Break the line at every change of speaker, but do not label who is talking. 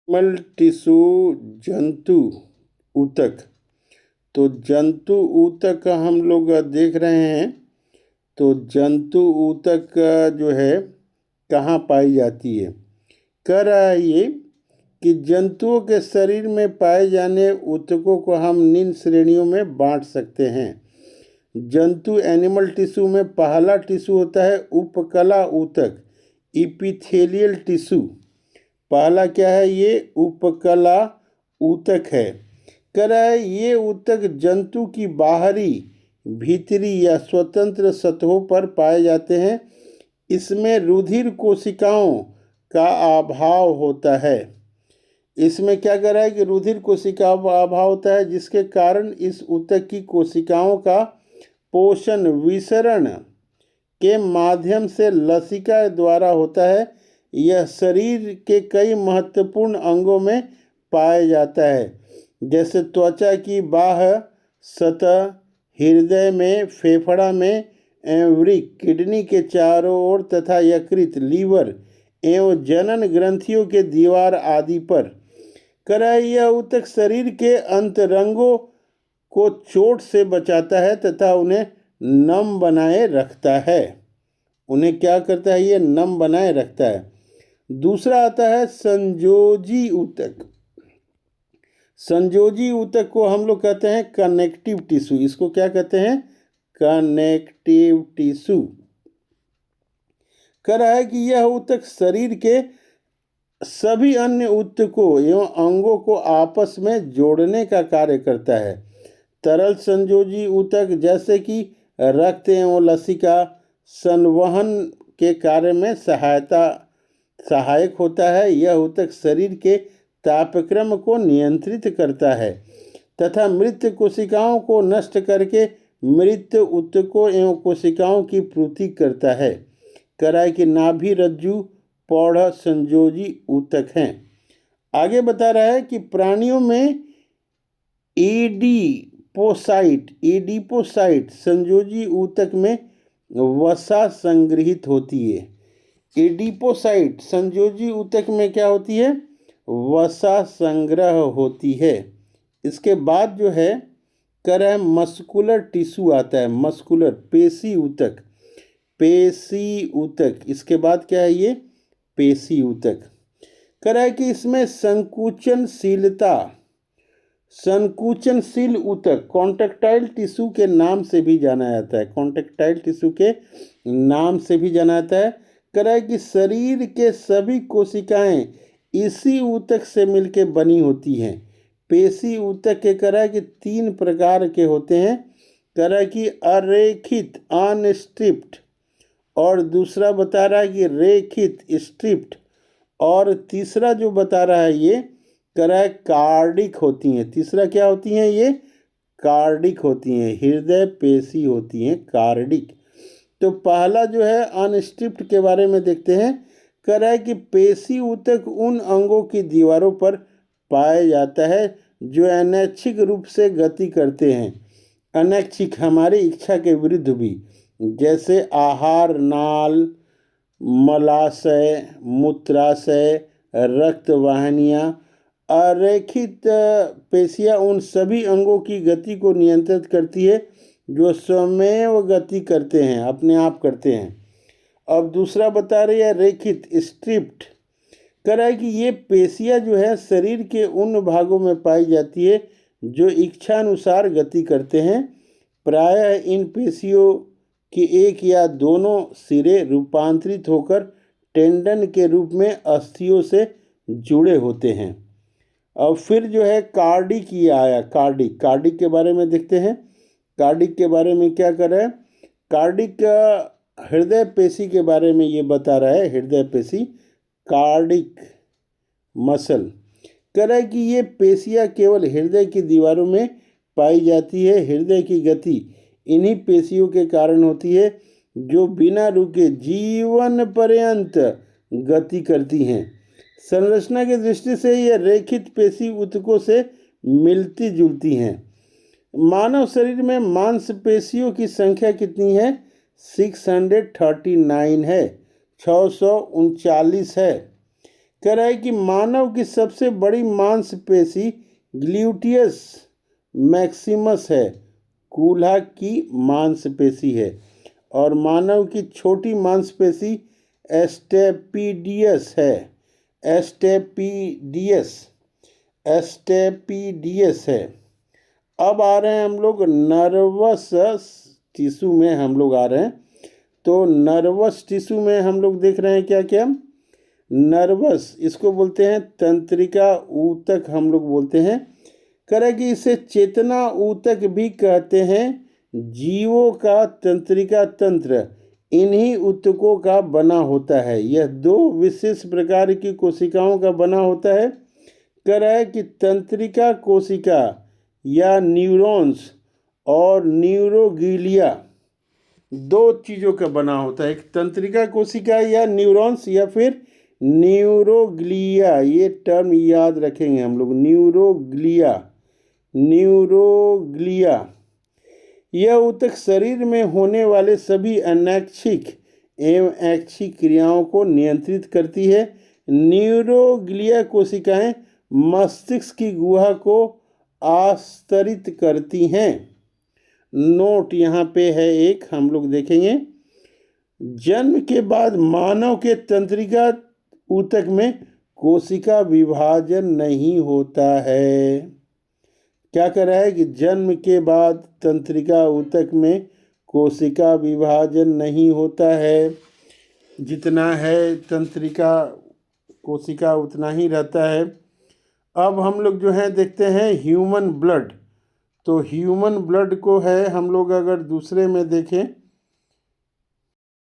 Animal tissue जंतु ऊतक। तो जंतु ऊतक का हम लोग देख रहे हैं। तो जंतु ऊतक जो है कहाँ पाई जाती है। कह रहा है ये कि जंतुओं के शरीर में पाए जाने ऊतकों को हम निम्न श्रेणियों में बांट सकते हैं। जंतु एनिमल टिश्यू में पहला टिश्यू होता है उपकला ऊतक, इपिथेलियल टिश्यू। पहला क्या है, ये उपकला ऊतक है। कह रहा है ये ऊतक जंतु की बाहरी, भीतरी या स्वतंत्र सतहों पर पाए जाते हैं। इसमें रुधिर कोशिकाओं का अभाव होता है। इसमें क्या कह रहा है कि रुधिर कोशिकाओं का अभाव होता है, जिसके कारण इस ऊतक की कोशिकाओं का पोषण विसरण के माध्यम से लसिका द्वारा होता है। यह शरीर के कई महत्वपूर्ण अंगों में पाया जाता है, जैसे त्वचा की बाह्य सतह, हृदय में, फेफड़ा में, वृक्क, किडनी के चारों ओर तथा यकृत, लीवर एवं जनन ग्रंथियों के दीवार आदि पर। यह ऊतक शरीर के अंतरंगों को चोट से बचाता है तथा उन्हें नम बनाए रखता है। उन्हें क्या करता है, ये नम बनाए रखता है। दूसरा आता है संयोजी ऊतक। संयोजी ऊतक को हम लोग कहते हैं कनेक्टिव टिश्यू। इसको क्या कहते हैं, कनेक्टिव टिश्यू। कह रहा है कि यह ऊतक शरीर के सभी अन्य ऊतकों एवं अंगों को आपस में जोड़ने का कार्य करता है। तरल संयोजी ऊतक जैसे कि रक्त एवं लसिका संवहन के कार्य में सहायक होता है। यह ऊतक शरीर के तापक्रम को नियंत्रित करता है तथा मृत कोशिकाओं को नष्ट करके मृत ऊतकों एवं कोशिकाओं की पूर्ति करता है। कह रहा है कि नाभि रज्जु पौध संयोजी ऊतक हैं। आगे बता रहा है कि प्राणियों में एडिपोसाइट संयोजी ऊतक में वसा संग्रहित होती है। एडिपोसाइट संयोजी ऊतक में क्या होती है, वसा संग्रह होती है। इसके बाद जो है कह रहा है मस्कुलर टिश्यू आता है, मस्कुलर पेशी ऊतक, पेशी ऊतक। इसके बाद क्या है, ये पेशी ऊतक। कह रहा है कि इसमें संकुचनशील ऊतक कॉन्ट्रैक्टाइल टिश्यू के नाम से भी जाना जाता है, कॉन्ट्रैक्टाइल टिश्यू के नाम से भी जाना जाता है। कह रहा है कि शरीर के सभी कोशिकाएं इसी ऊतक से मिलकर बनी होती हैं। पेशी ऊतक के कह रहा है कि 3 प्रकार के होते हैं। कह रहा है कि अरेखित अनस्ट्रिप्ड, और दूसरा बता रहा है कि रेखित स्ट्रिप्ड, और तीसरा जो बता रहा है ये कह रहा है कार्डिक होती हैं। तीसरा क्या होती हैं, ये कार्डिक होती हैं, हृदय पेशी होती हैं, कार्डिक। तो पहला जो है अनस्ट्रिप्ड के बारे में देखते हैं। कह रहा है कि पेशी ऊतक उन अंगों की दीवारों पर पाया जाता है जो अनैच्छिक रूप से गति करते हैं। अनैच्छिक हमारी इच्छा के विरुद्ध भी, जैसे आहार नाल, मलाशय, मूत्राशय, रक्त वाहिनियाँ। अरेखित पेशियाँ उन सभी अंगों की गति को नियंत्रित करती है जो स्वमेव गति करते हैं, अपने आप करते हैं। अब दूसरा बता रही है रेखित स्ट्रिप्ड। कह रहा है कि ये पेशियाँ जो है शरीर के उन भागों में पाई जाती है जो इच्छानुसार गति करते हैं। प्रायः इन पेशियों कि एक या दोनों सिरे रूपांतरित होकर टेंडन के रूप में अस्थियों से जुड़े होते हैं। अब फिर जो है कार्डिक ये आया, कार्डिक के बारे में देखते हैं। कार्डिक के बारे में क्या कर रहा है, कार्डिक हृदय पेशी के बारे में ये बता रहा है। हृदय पेशी, कार्डिक मसल। कह रहा है कि ये पेशियाँ केवल हृदय की दीवारों में पाई जाती है। हृदय की गति इन्हीं पेशियों के कारण होती है जो बिना रुके जीवन पर्यंत गति करती हैं। संरचना की दृष्टि से यह रेखित पेशी ऊतकों से मिलती जुलती हैं। मानव शरीर में मांसपेशियों की संख्या कितनी है, 639 है, 639 है। कह रहा है कि मानव की सबसे बड़ी मांसपेशी ग्लूटियस मैक्सिमस है, कूल्हा की मांसपेशी है। और मानव की छोटी मांसपेशी एस्टेपिडियस है, एस्टेपिडियस एस्टेपिडियस है। अब आ रहे हैं हम लोग नर्वस टिश्यू में हम लोग आ रहे हैं। तो नर्वस टिश्यू में हम लोग देख रहे हैं क्या क्या, नर्वस, इसको बोलते हैं तंत्रिका ऊतक, हम लोग बोलते हैं। करें कि इसे चेतना ऊतक भी कहते हैं। जीवों का तंत्रिका तंत्र इन्हीं ऊतकों का बना होता है। यह दो विशेष प्रकार की कोशिकाओं का बना होता है। कह रहा है कि तंत्रिका कोशिका या न्यूरॉन्स और न्यूरोग्लिया दो चीज़ों का बना होता है, एक तंत्रिका कोशिका या न्यूरॉन्स या फिर न्यूरोग्लिया। ये टर्म याद रखेंगे हम लोग, न्यूरोग्लिया, न्यूरोग्लिया। यह ऊतक शरीर में होने वाले सभी अनैच्छिक एवं ऐच्छिक क्रियाओं को नियंत्रित करती है। न्यूरोग्लिया कोशिकाएं मस्तिष्क की गुहा को आस्तरित करती हैं। नोट यहाँ पे है एक, हम लोग देखेंगे। जन्म के बाद मानव के तंत्रिका ऊतक में कोशिका विभाजन नहीं होता है। क्या कर रहा है कि जन्म के बाद तंत्रिका ऊतक में कोशिका विभाजन नहीं होता है, जितना है तंत्रिका कोशिका उतना ही रहता है। अब हम लोग जो है देखते हैं ह्यूमन ब्लड। तो ह्यूमन ब्लड को है हम लोग अगर दूसरे में देखें